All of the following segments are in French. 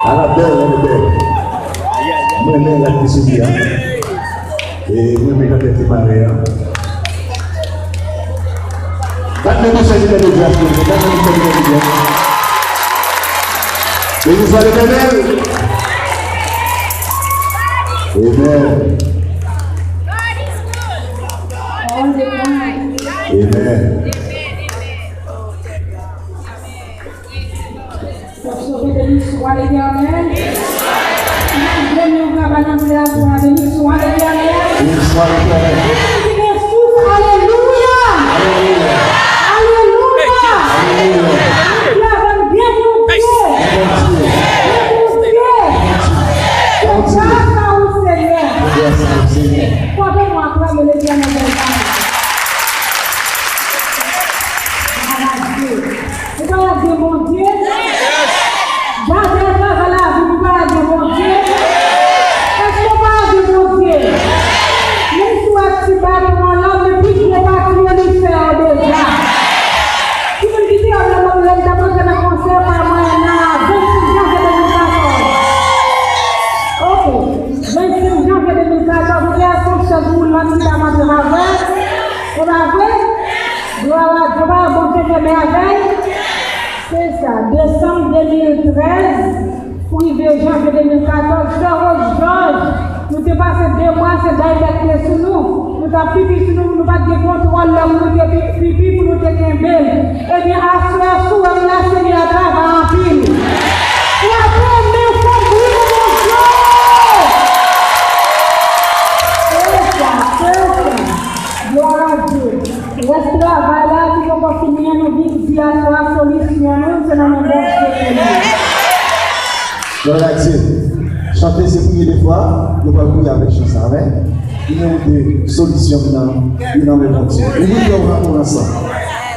À la belle, elle est belle. Moi, la cuisine. Et moi, quand elle était mariée. Quand nous sommes allés de Dieu, et vous allez bien. Amen. Amen. Béni soit l'Éternel. Béni soit l'Éternel. Alléluia. Alléluia. Tu as bien mon Dieu. Grâce au Seigneur. Croyez-moi, acclame l'Éternel. C'est pas la Dieu mon Dieu. C'est ça, décembre 2013, pour arriver janvier 2014, Georges, nous avons passé 2 mois, c'est d'ailleurs sur nous. Nous avons pipi sur nous, nous n'avons pas de contrôle, nous avons pipi pour nous tenir belle. Eh bien, à ce moment-là, la Seigneur travaille en pile. Et après, mais ça brille, mon Dieu! C'est ça. Gloire à Dieu. Reste travail là, qui vont continuer à nous vivre, si à la solution, c'est dans le bon Dieu. Gloire à Dieu. Chanter, c'est prier des fois, nous allons prier avec chanson. Amen. Il y a des solutions dans le bon Dieu. Et nous devons ensemble.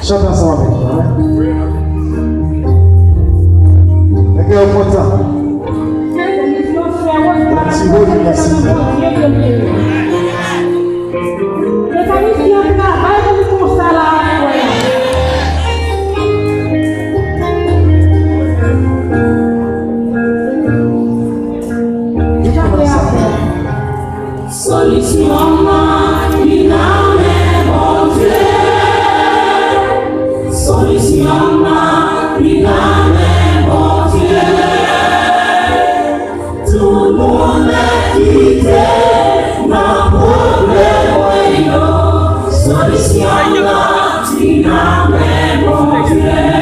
Chantez ensemble avec nous. Amen. Et que vous content. Merci beaucoup, merci. Yeah.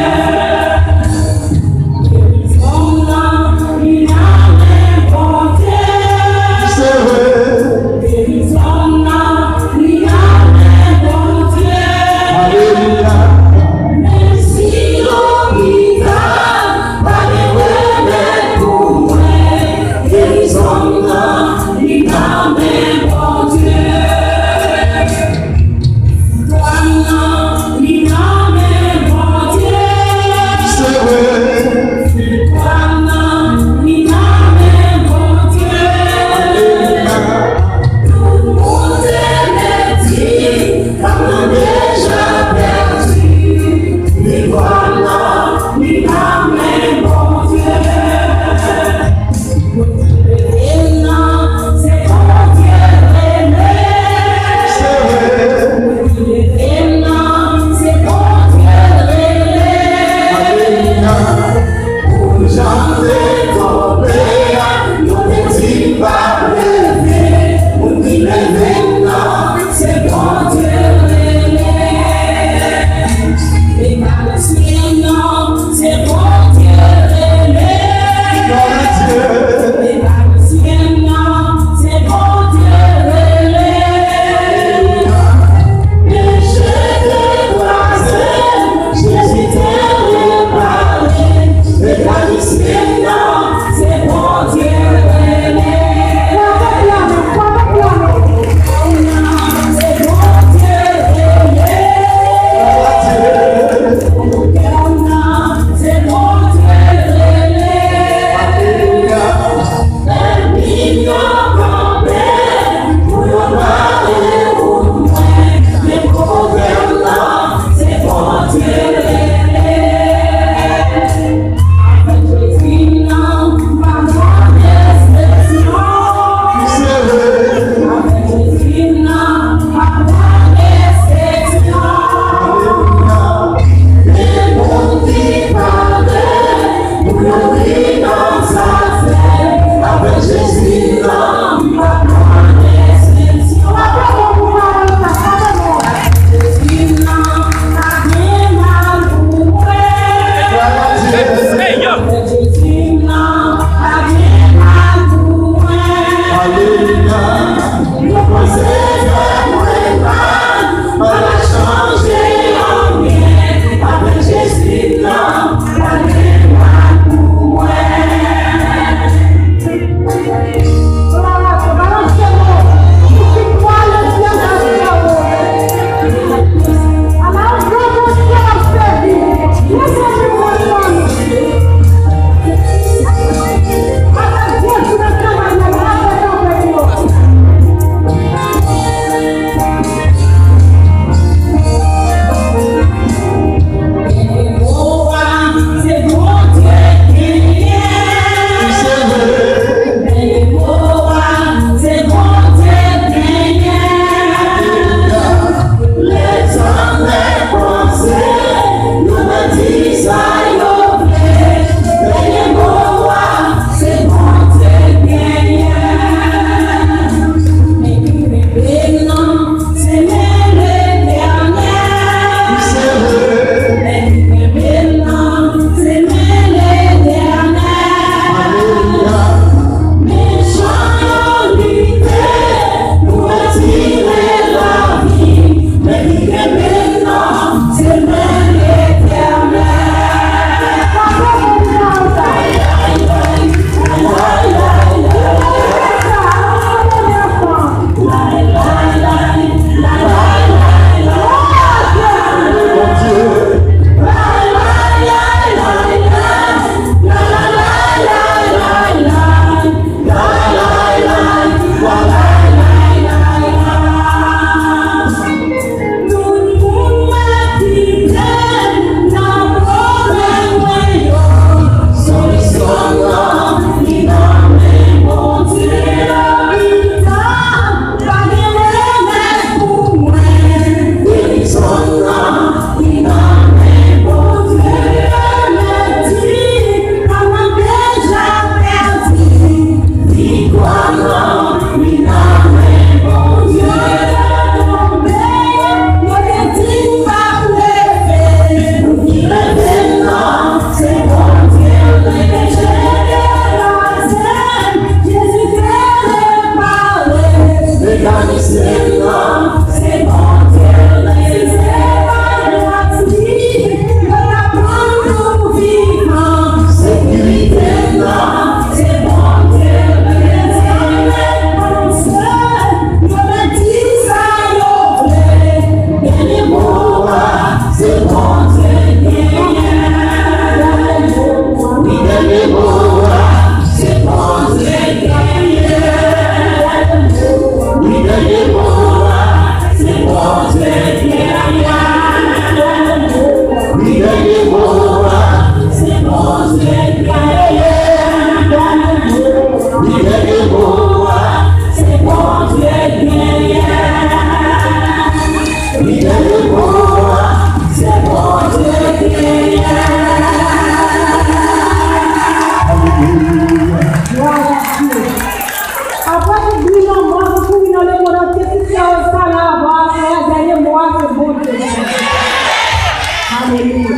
Alléluia.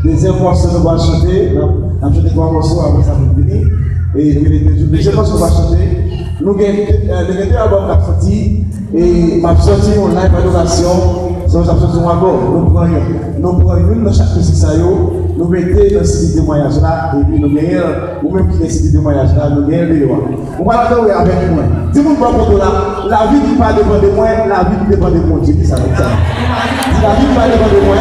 Deuxième morceau, nous allons chanter. Nous allons chanter trois morceaux avant ça de venir. Et deuxième morceau, nous allons chanter. Nous avons deux albums qui sont sortis. Et nous avons sorti en live adoration. Nous avons sorti un album. Nous prenons une dans chaque musique. Nous mettons dans le site de témoignage là. Et puis nous gagnons, ou même qui est le site de témoignage là, nous gagnons les lois. On va la faire avec moi. Dis-moi pour là, la vie qui pas dépend de moi, la vie qui dépend de mon Dieu. Ça veut dire. La vie qui pas dépend de moi,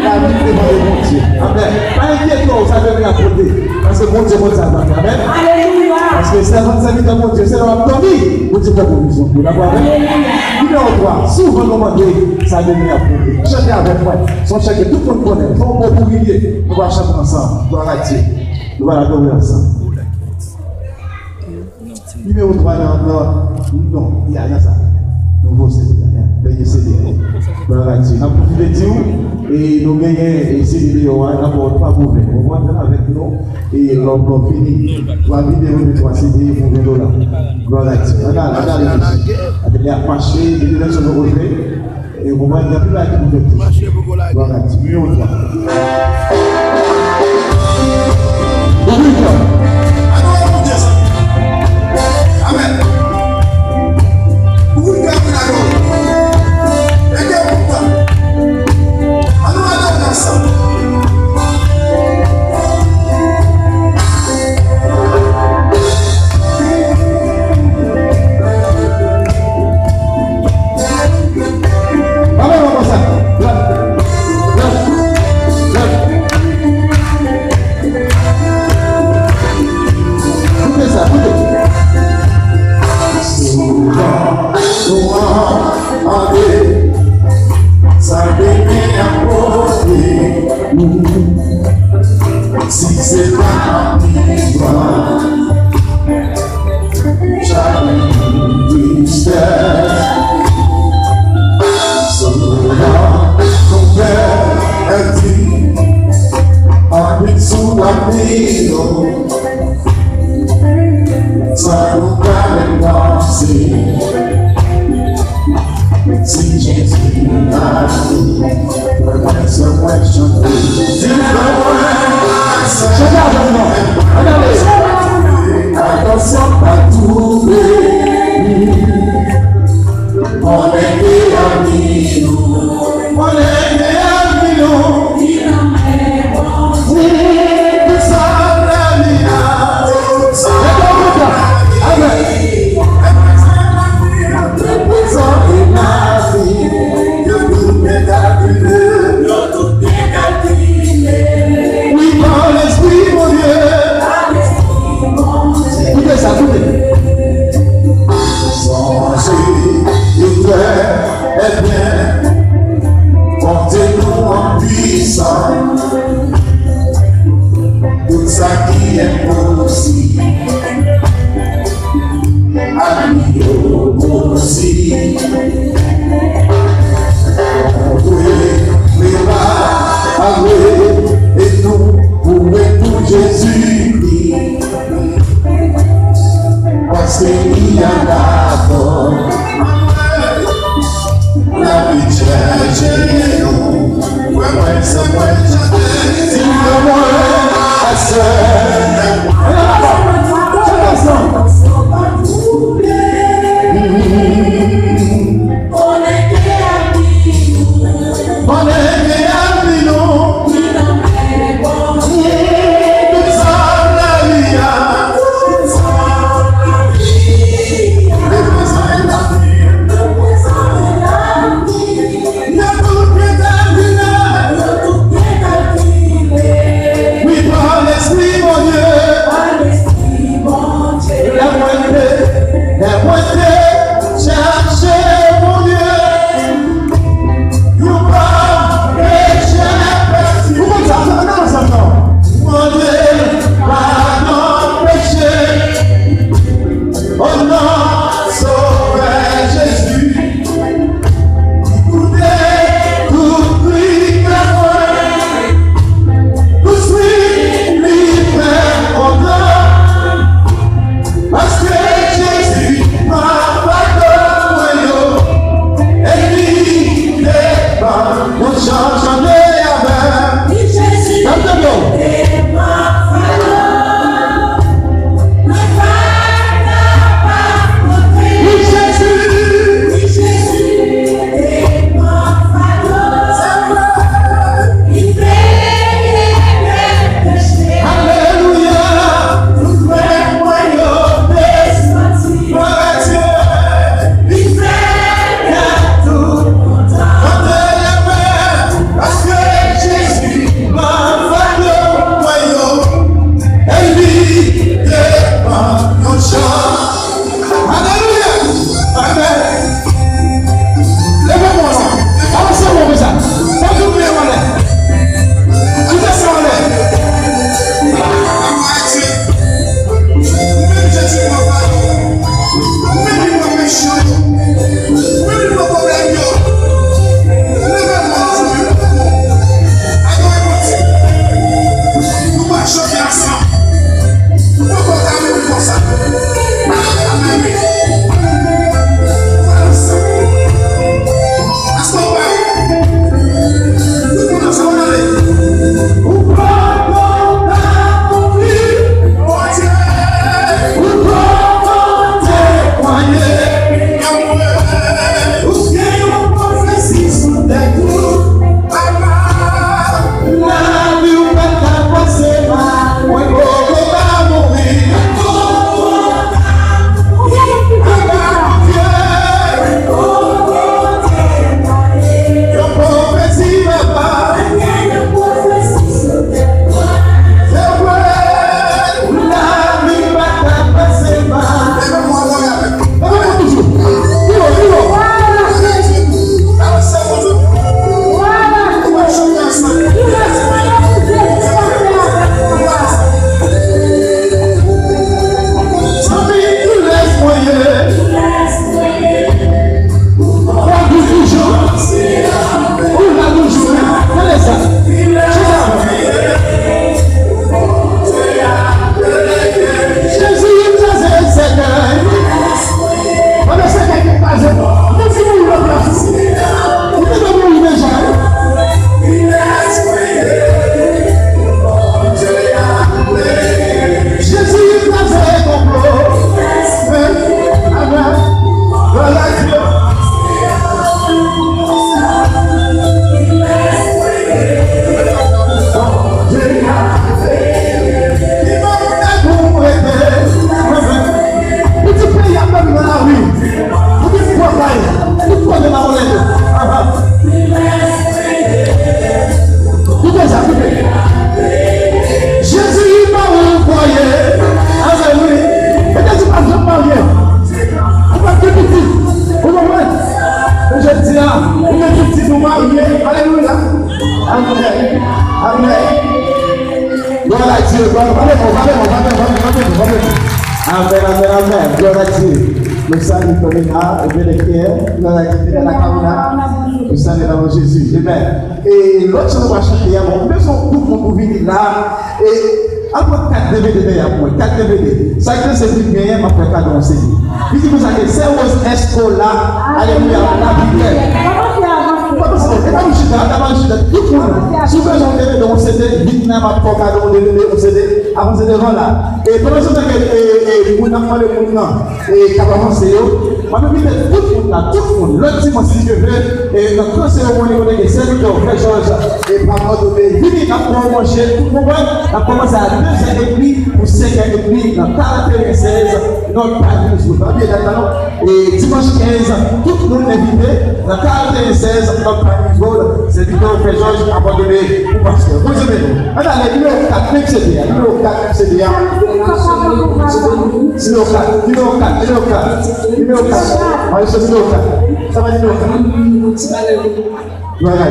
la vie qui dépend de mon Dieu. Amen. Pas inquiétant, ça veut rien côté. Parce que mon Dieu, mon Dieu, amen. Alléluia. Parce que c'est avant de s'habiter à mon Dieu, c'est dans la vie. Mon Dieu fait provision pour la voir. Numéro 3, souvent demandé, ça devient à côté. Chantez avec moi. Son chant que tout le monde connaît. Son mot pour briller. Nous allons chanter ensemble. Nous allons la Dieu. Nous allons l'adorer ensemble. Numéro 3, non, il y a ça. Nouveau CD. Dernier CD. Nous allons la Dieu. Nous avons profité de Dieu. Et nous gagnons ces vidéos. Nous n'avons pas mauvais. On va entrer avec nous. Et l'on finit. La vidéo de 3 CD pour $20. Gloire à Dieu. Regardez. Il y a marché, il y a sur le relevé. Et au moment où il n'y a plus la qui nous fait. Gloire à Dieu. Numéro 3. Amen. Si c'est pas toi, jamais tristesse. Souvent, ton père est dit, habite sous l'abîme, ça nous paraît danser. Si Jésus a dit, promesse moi chanter. Attention pas trouver. On est des amis, on est des amis, mon chant, chantez avec. Amen. Gloire à Dieu. Le salut Tomina, et bien les pierres, gloire à Dieu, la Kamina, le salut dans Jésus. Amen. Et l'autre chose qu'on va chanter, on peut son groupe pour venir là, et après 4 DVD à moi, 4 DVD. Ça que c'est plus bien, ma frère, quand on s'est dit. Il dit, vous avez c'est où est-ce qu'on là, alléluia, la Bible. Tout le monde, souvent j'en ai dans mon CD, Vietnam, Avocat, dans mon CD, avant c'est devant là. Et pendant ce temps que vous n'avez pas le monde, et carrément c'est eux, moi-même, tout le monde là, tout le monde, l'autre dimanche, si je veux, et notre cérémonie, on est que c'est nous, frère Georges, et par contre, Vini, on a manger, tout le monde, on a commencé à 2 et demi, pour 5 et demi, dans 46, notre parti, vous savez, et dimanche 15, tout le monde est invité, dans 46, notre parti, c'est du frère Georges abandonné ou parce que vous aimez. Maintenant, le numéro 4, même c'est bien. Numéro 4, même c'est bien. Numéro 4, numéro 4, numéro 4. Numéro 4. On va chercher numéro 4. Ça va numéro 4. Voilà.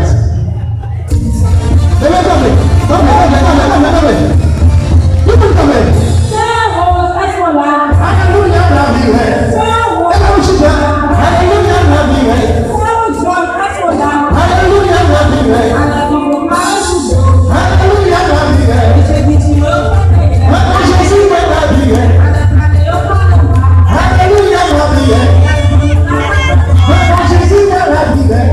Alléluia, la vie est. Alléluia, la vie est. Alléluia, la vie est. Alléluia, la vie est. Jésus est la vie est. Alléluia, la vie est. Jésus est la vie est.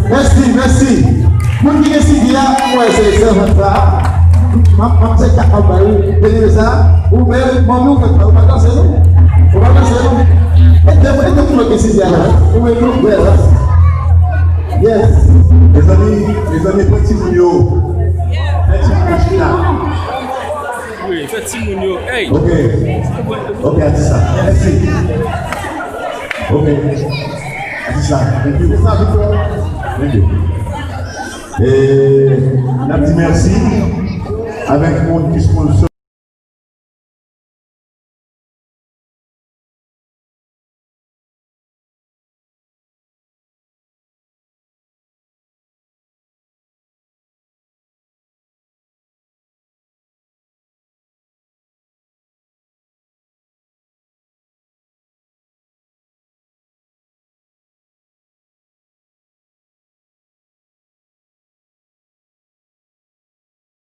Merci, merci. Vous qui décidez là, moi c'est ça, ma petite campagne, ça, ou même, mon nous, on va danser, on va danser, et tout le monde décide là, ou même nous, yes. Les amis, petit mounio. Petit là. Oui, petit mounio. Hey! Ok, à ça. Merci. Ok. À ça. Thank you. Thank you. Et, on a dit merci avec mon sponsor.